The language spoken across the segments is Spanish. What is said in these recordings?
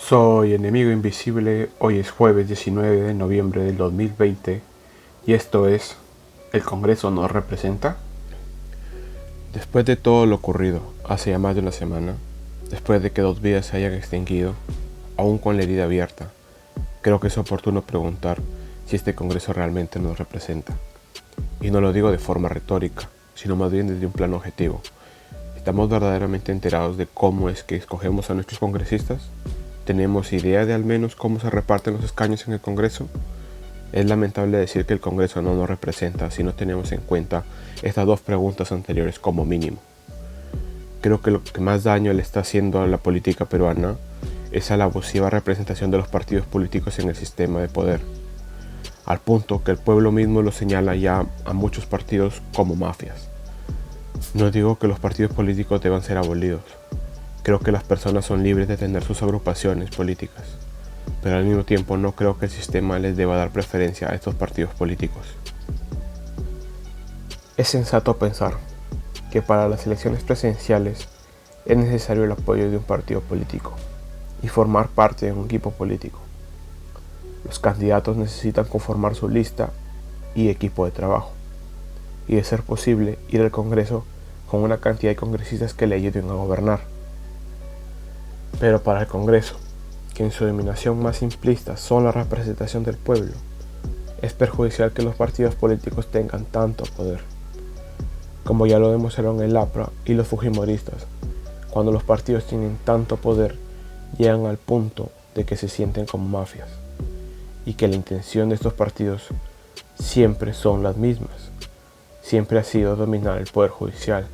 Soy Enemigo Invisible, hoy es jueves 19 de noviembre del 2020 y esto es ¿El Congreso nos representa? Después de todo lo ocurrido hace ya más de una semana, después de que 2 vidas se hayan extinguido, aún con la herida abierta, creo que es oportuno preguntar si este Congreso realmente nos representa. Y no lo digo de forma retórica, sino más bien desde un plano objetivo. ¿Estamos verdaderamente enterados de cómo es que escogemos a nuestros congresistas? ¿Tenemos idea de al menos cómo se reparten los escaños en el Congreso? Es lamentable decir que el Congreso no nos representa si no tenemos en cuenta estas 2 preguntas anteriores como mínimo. Creo que lo que más daño le está haciendo a la política peruana es a la abusiva representación de los partidos políticos en el sistema de poder, al punto que el pueblo mismo lo señala ya a muchos partidos como mafias. No digo que los partidos políticos deban ser abolidos. Creo que las personas son libres de tener sus agrupaciones políticas, pero al mismo tiempo no creo que el sistema les deba dar preferencia a estos partidos políticos. Es sensato pensar que para las elecciones presidenciales es necesario el apoyo de un partido político y formar parte de un equipo político. Los candidatos necesitan conformar su lista y equipo de trabajo, y de ser posible ir al Congreso con una cantidad de congresistas que le ayuden a gobernar. Pero para el Congreso, que en su denominación más simplista son la representación del pueblo, es perjudicial que los partidos políticos tengan tanto poder. Como ya lo demostraron el APRA y los fujimoristas, cuando los partidos tienen tanto poder, llegan al punto de que se sienten como mafias, y que la intención de estos partidos siempre son las mismas. Siempre ha sido dominar el poder judicial,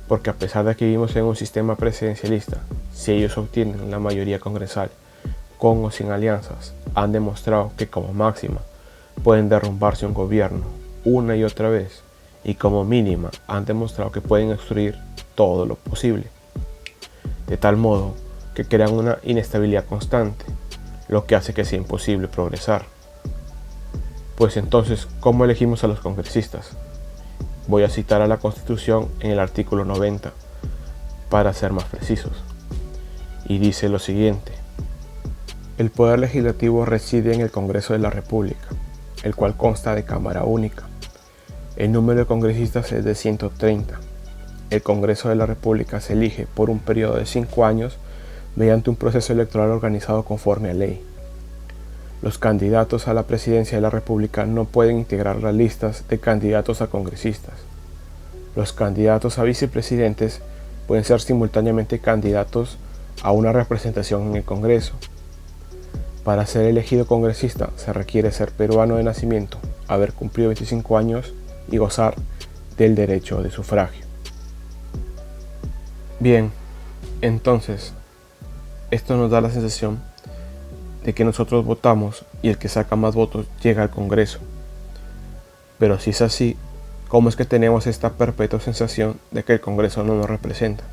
porque a pesar de que vivimos en un sistema presidencialista, si ellos obtienen la mayoría congresal, con o sin alianzas, han demostrado que como máxima pueden derrumbarse un gobierno una y otra vez, y como mínima han demostrado que pueden obstruir todo lo posible, de tal modo que crean una inestabilidad constante, lo que hace que sea imposible progresar. Pues entonces, ¿cómo elegimos a los congresistas? Voy a citar a la Constitución en el artículo 90, para ser más precisos. Y dice lo siguiente: el poder legislativo reside en el Congreso de la República, el cual consta de Cámara Única. El número de congresistas es de 130. El Congreso de la República se elige por un periodo de 5 años mediante un proceso electoral organizado conforme a ley. Los candidatos a la presidencia de la República no pueden integrar las listas de candidatos a congresistas. Los candidatos a vicepresidentes pueden ser simultáneamente candidatos a una representación en el Congreso. Para ser elegido congresista se requiere ser peruano de nacimiento, haber cumplido 25 años y gozar del derecho de sufragio. Bien, entonces, esto nos da la sensación de que nosotros votamos y el que saca más votos llega al Congreso. Pero si es así, ¿cómo es que tenemos esta perpetua sensación de que el Congreso no nos representa?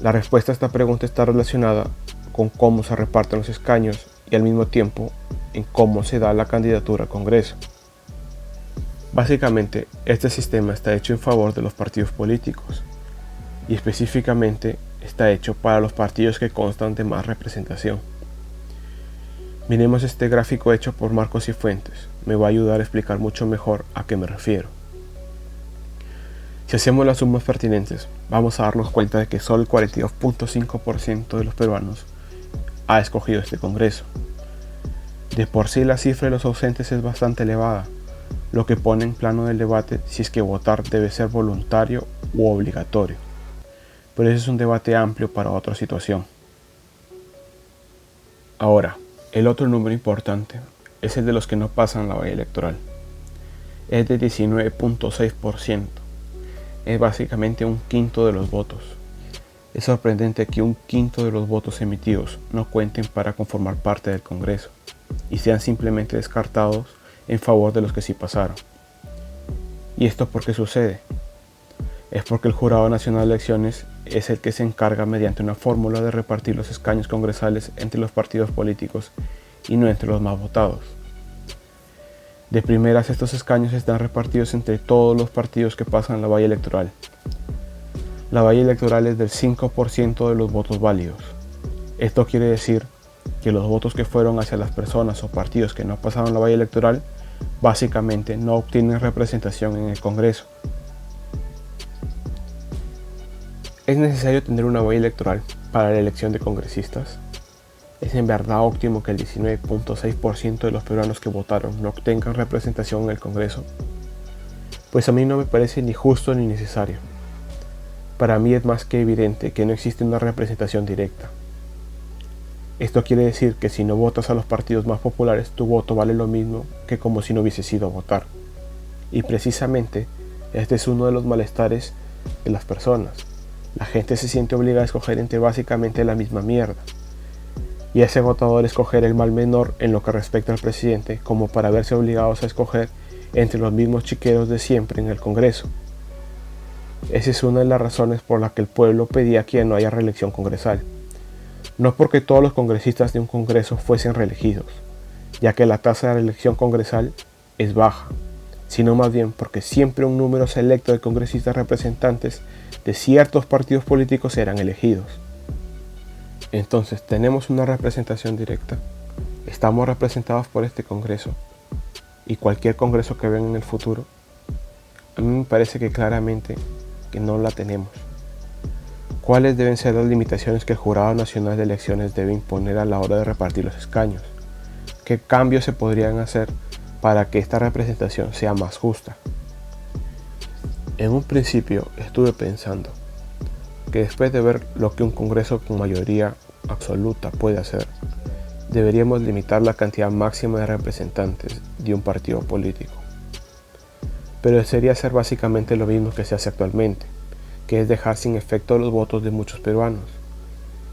La respuesta a esta pregunta está relacionada con cómo se reparten los escaños y al mismo tiempo en cómo se da la candidatura al Congreso. Básicamente, este sistema está hecho en favor de los partidos políticos y específicamente está hecho para los partidos que constan de más representación. Miremos este gráfico hecho por Marcos y Fuentes, me va a ayudar a explicar mucho mejor a qué me refiero. Si hacemos las sumas pertinentes, vamos a darnos cuenta de que solo el 42.5% de los peruanos ha escogido este Congreso. De por sí la cifra de los ausentes es bastante elevada, lo que pone en plano del debate si es que votar debe ser voluntario u obligatorio. Pero ese es un debate amplio para otra situación. Ahora, el otro número importante es el de los que no pasan la valla electoral. Es de 19.6%. Es básicamente un quinto de los votos. Es sorprendente que un quinto de los votos emitidos no cuenten para conformar parte del Congreso y sean simplemente descartados en favor de los que sí pasaron. ¿Y esto por qué sucede? Es porque el Jurado Nacional de Elecciones es el que se encarga mediante una fórmula de repartir los escaños congresales entre los partidos políticos y no entre los más votados. De primeras, estos escaños están repartidos entre todos los partidos que pasan la valla electoral. La valla electoral es del 5% de los votos válidos. Esto quiere decir que los votos que fueron hacia las personas o partidos que no pasaron la valla electoral básicamente no obtienen representación en el Congreso. ¿Es necesario tener una valla electoral para la elección de congresistas? ¿Es en verdad óptimo que el 19.6% de los peruanos que votaron no obtengan representación en el Congreso? Pues a mí no me parece ni justo ni necesario. Para mí es más que evidente que no existe una representación directa. Esto quiere decir que si no votas a los partidos más populares, tu voto vale lo mismo que como si no hubieses ido a votar. Y precisamente este es uno de los malestares de las personas. La gente se siente obligada a escoger entre básicamente la misma mierda. Y ese votador escoger el mal menor en lo que respecta al presidente, como para verse obligados a escoger entre los mismos chiqueros de siempre en el Congreso. Esa es una de las razones por las que el pueblo pedía que no haya reelección congresal. No porque todos los congresistas de un congreso fuesen reelegidos, ya que la tasa de reelección congresal es baja, sino más bien porque siempre un número selecto de congresistas representantes de ciertos partidos políticos eran elegidos. Entonces, tenemos una representación directa. Estamos representados por este Congreso y cualquier Congreso que venga en el futuro. A mí me parece que claramente que no la tenemos. ¿Cuáles deben ser las limitaciones que el Jurado Nacional de Elecciones debe imponer a la hora de repartir los escaños? ¿Qué cambios se podrían hacer para que esta representación sea más justa? En un principio estuve pensando que después de ver lo que un Congreso con mayoría absoluta puede hacer, deberíamos limitar la cantidad máxima de representantes de un partido político. Pero sería hacer básicamente lo mismo que se hace actualmente, que es dejar sin efecto los votos de muchos peruanos.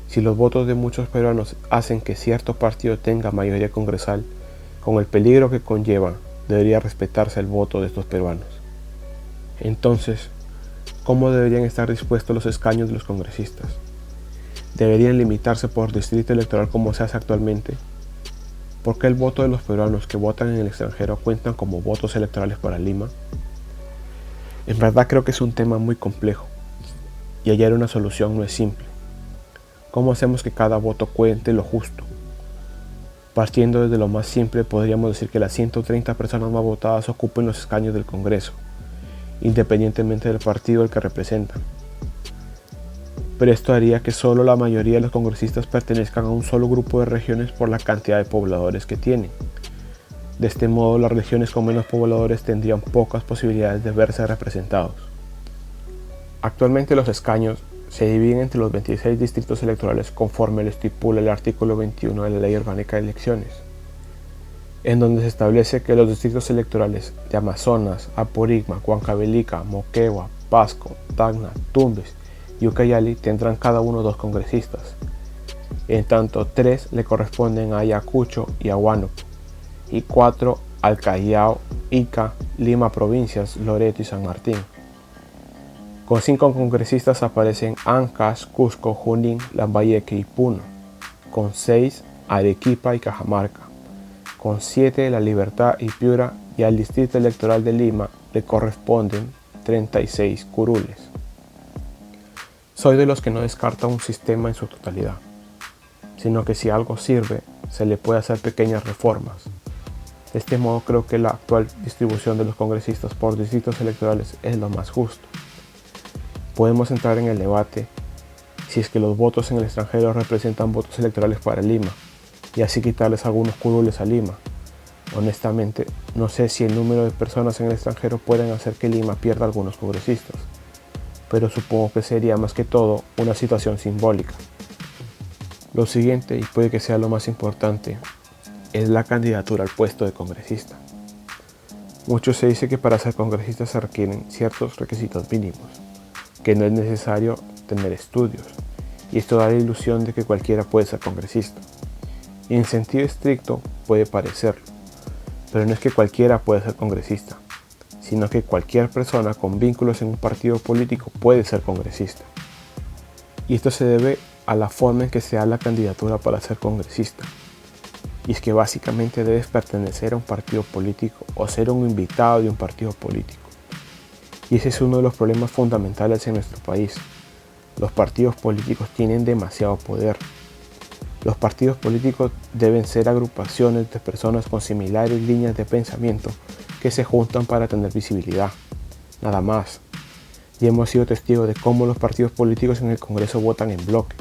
Si los votos de muchos peruanos hacen que cierto partido tenga mayoría congresal, con el peligro que conlleva, debería respetarse el voto de estos peruanos. Entonces, ¿cómo deberían estar dispuestos los escaños de los congresistas? ¿Deberían limitarse por distrito electoral como se hace actualmente? ¿Por qué el voto de los peruanos que votan en el extranjero cuentan como votos electorales para Lima? En verdad creo que es un tema muy complejo y hallar una solución no es simple. ¿Cómo hacemos que cada voto cuente lo justo? Partiendo desde lo más simple, podríamos decir que las 130 personas más votadas ocupen los escaños del Congreso, independientemente del partido al que representan. Pero esto haría que solo la mayoría de los congresistas pertenezcan a un solo grupo de regiones por la cantidad de pobladores que tienen. De este modo, las regiones con menos pobladores tendrían pocas posibilidades de verse representados. Actualmente los escaños se dividen entre los 26 distritos electorales conforme lo estipula el artículo 21 de la Ley Orgánica de Elecciones, en donde se establece que los distritos electorales de Amazonas, Apurímac, Huancavelica, Moquegua, Pasco, Tacna, Tumbes y Ucayali tendrán cada uno 2 congresistas. En tanto, 3 le corresponden a Ayacucho y a Huánuco, y 4 al Callao, Ica, Lima Provincias, Loreto y San Martín. Con 5 congresistas aparecen Ancash, Cusco, Junín, Lambayeque y Puno. Con 6 Arequipa y Cajamarca. Con 7 La Libertad y Piura, y al distrito electoral de Lima le corresponden 36 curules. Soy de los que no descarta un sistema en su totalidad, sino que si algo sirve, se le puede hacer pequeñas reformas. De este modo creo que la actual distribución de los congresistas por distritos electorales es lo más justo. Podemos entrar en el debate si es que los votos en el extranjero representan votos electorales para Lima, y así quitarles algunos curules a Lima. Honestamente, no sé si el número de personas en el extranjero pueden hacer que Lima pierda algunos congresistas, pero supongo que sería más que todo una situación simbólica. Lo siguiente, y puede que sea lo más importante, es la candidatura al puesto de congresista. Mucho se dice que para ser congresista se requieren ciertos requisitos mínimos, que no es necesario tener estudios, y esto da la ilusión de que cualquiera puede ser congresista. Y en sentido estricto puede parecerlo, pero no es que cualquiera puede ser congresista, sino que cualquier persona con vínculos en un partido político puede ser congresista. Y esto se debe a la forma en que se da la candidatura para ser congresista. Y es que básicamente debes pertenecer a un partido político o ser un invitado de un partido político. Y ese es uno de los problemas fundamentales en nuestro país. Los partidos políticos tienen demasiado poder. Los partidos políticos deben ser agrupaciones de personas con similares líneas de pensamiento que se juntan para tener visibilidad, nada más. Y hemos sido testigos de cómo los partidos políticos en el Congreso votan en bloque.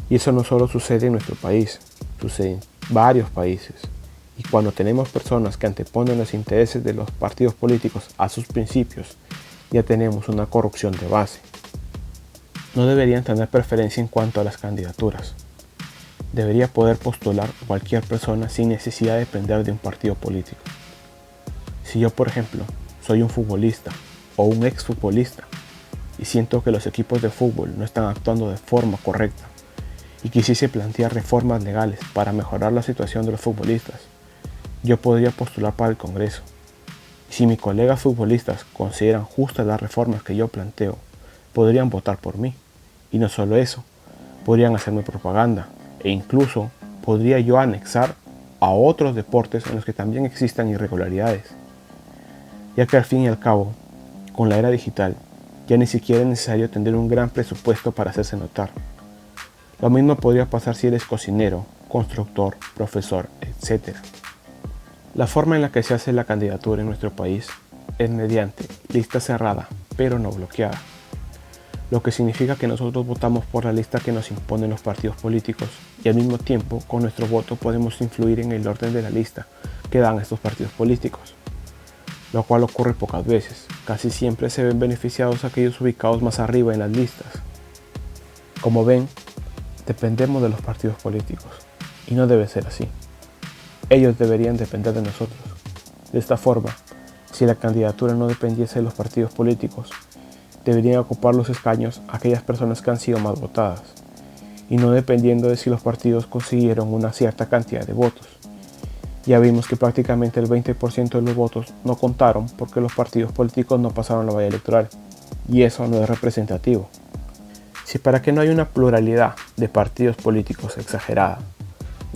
Y eso no solo sucede en nuestro país, sucede en varios países. Y cuando tenemos personas que anteponen los intereses de los partidos políticos a sus principios, ya tenemos una corrupción de base. No deberían tener preferencia en cuanto a las candidaturas. Debería poder postular cualquier persona sin necesidad de depender de un partido político. Si yo, por ejemplo, soy un futbolista o un exfutbolista y siento que los equipos de fútbol no están actuando de forma correcta y quisiese plantear reformas legales para mejorar la situación de los futbolistas, yo podría postular para el Congreso. Y si mis colegas futbolistas consideran justas las reformas que yo planteo, podrían votar por mí. Y no solo eso, podrían hacerme propaganda e incluso podría yo anexar a otros deportes en los que también existan irregularidades. Ya que al fin y al cabo, con la era digital, ya ni siquiera es necesario tener un gran presupuesto para hacerse notar. Lo mismo podría pasar si eres cocinero, constructor, profesor, etc. La forma en la que se hace la candidatura en nuestro país es mediante lista cerrada, pero no bloqueada. Lo que significa que nosotros votamos por la lista que nos imponen los partidos políticos y al mismo tiempo con nuestro voto podemos influir en el orden de la lista que dan estos partidos políticos, lo cual ocurre pocas veces. Casi siempre se ven beneficiados aquellos ubicados más arriba en las listas. Como ven, dependemos de los partidos políticos y no debe ser así. Ellos deberían depender de nosotros. De esta forma, si la candidatura no dependiese de los partidos políticos, deberían ocupar los escaños aquellas personas que han sido más votadas, y no dependiendo de si los partidos consiguieron una cierta cantidad de votos. Ya vimos que prácticamente el 20% de los votos no contaron porque los partidos políticos no pasaron la valla electoral, y eso no es representativo. Si para que no haya una pluralidad de partidos políticos exagerada,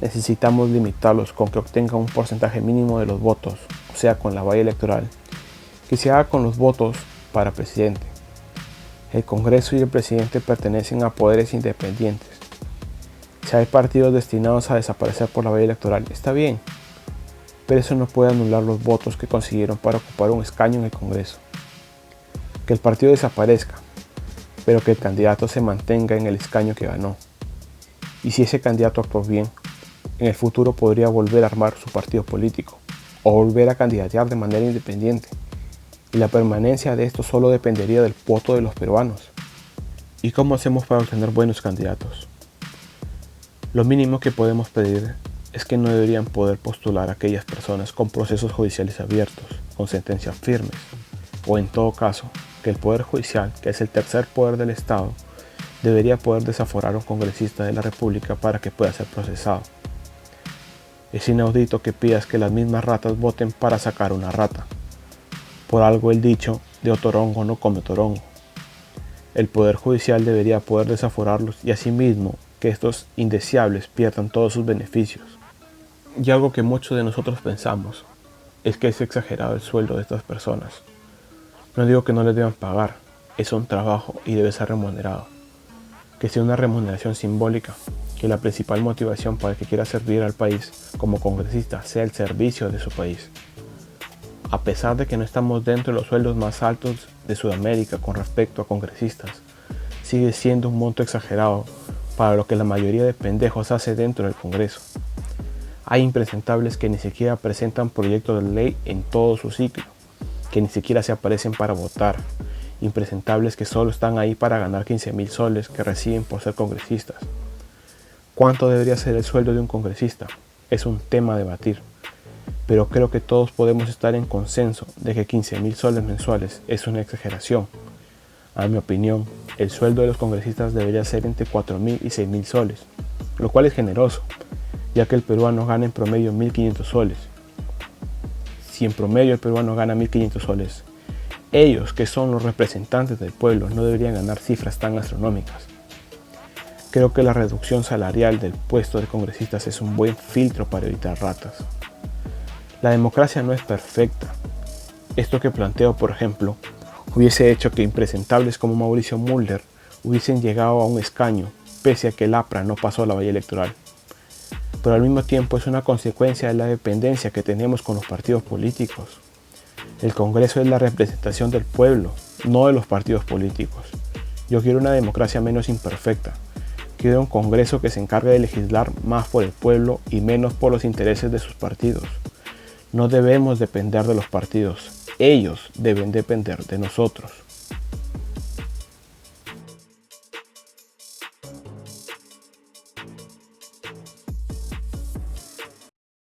necesitamos limitarlos con que obtengan un porcentaje mínimo de los votos, o sea con la valla electoral, que se haga con los votos para presidente. El Congreso y el presidente pertenecen a poderes independientes. Si hay partidos destinados a desaparecer por la valla electoral, está bien, pero eso no puede anular los votos que consiguieron para ocupar un escaño en el Congreso. Que el partido desaparezca, pero que el candidato se mantenga en el escaño que ganó. Y si ese candidato actuó bien, en el futuro podría volver a armar su partido político o volver a candidatear de manera independiente. Y la permanencia de esto solo dependería del voto de los peruanos. ¿Y cómo hacemos para obtener buenos candidatos? Lo mínimo que podemos pedir es que no deberían poder postular a aquellas personas con procesos judiciales abiertos, con sentencias firmes, o en todo caso, que el Poder Judicial, que es el tercer poder del Estado, debería poder desaforar a un congresista de la República para que pueda ser procesado. Es inaudito que pidas que las mismas ratas voten para sacar una rata. Por algo el dicho de otorongo no come torongo. El Poder Judicial debería poder desaforarlos y asimismo que estos indeseables pierdan todos sus beneficios. Y algo que muchos de nosotros pensamos es que es exagerado el sueldo de estas personas. No digo que no les deban pagar, es un trabajo y debe ser remunerado. Que sea una remuneración simbólica, que la principal motivación para el que quiera servir al país como congresista sea el servicio de su país. A pesar de que no estamos dentro de los sueldos más altos de Sudamérica con respecto a congresistas, sigue siendo un monto exagerado para lo que la mayoría de pendejos hace dentro del Congreso. Hay impresentables que ni siquiera presentan proyectos de ley en todo su ciclo, que ni siquiera se aparecen para votar, impresentables que solo están ahí para ganar 15.000 soles que reciben por ser congresistas. ¿Cuánto debería ser el sueldo de un congresista? Es un tema a debatir. Pero creo que todos podemos estar en consenso de que 15.000 soles mensuales es una exageración. A mi opinión, el sueldo de los congresistas debería ser entre 4.000 y 6.000 soles, lo cual es generoso, ya que el peruano gana en promedio 1.500 soles. Si en promedio el peruano gana 1.500 soles, ellos, que son los representantes del pueblo, no deberían ganar cifras tan astronómicas. Creo que la reducción salarial del puesto de congresistas es un buen filtro para evitar ratas. La democracia no es perfecta. Esto que planteo, por ejemplo, hubiese hecho que impresentables como Mauricio Mulder hubiesen llegado a un escaño pese a que el APRA no pasó la valla electoral. Pero al mismo tiempo es una consecuencia de la dependencia que tenemos con los partidos políticos. El Congreso es la representación del pueblo, no de los partidos políticos. Yo quiero una democracia menos imperfecta. Quiero un Congreso que se encargue de legislar más por el pueblo y menos por los intereses de sus partidos. No debemos depender de los partidos, ellos deben depender de nosotros.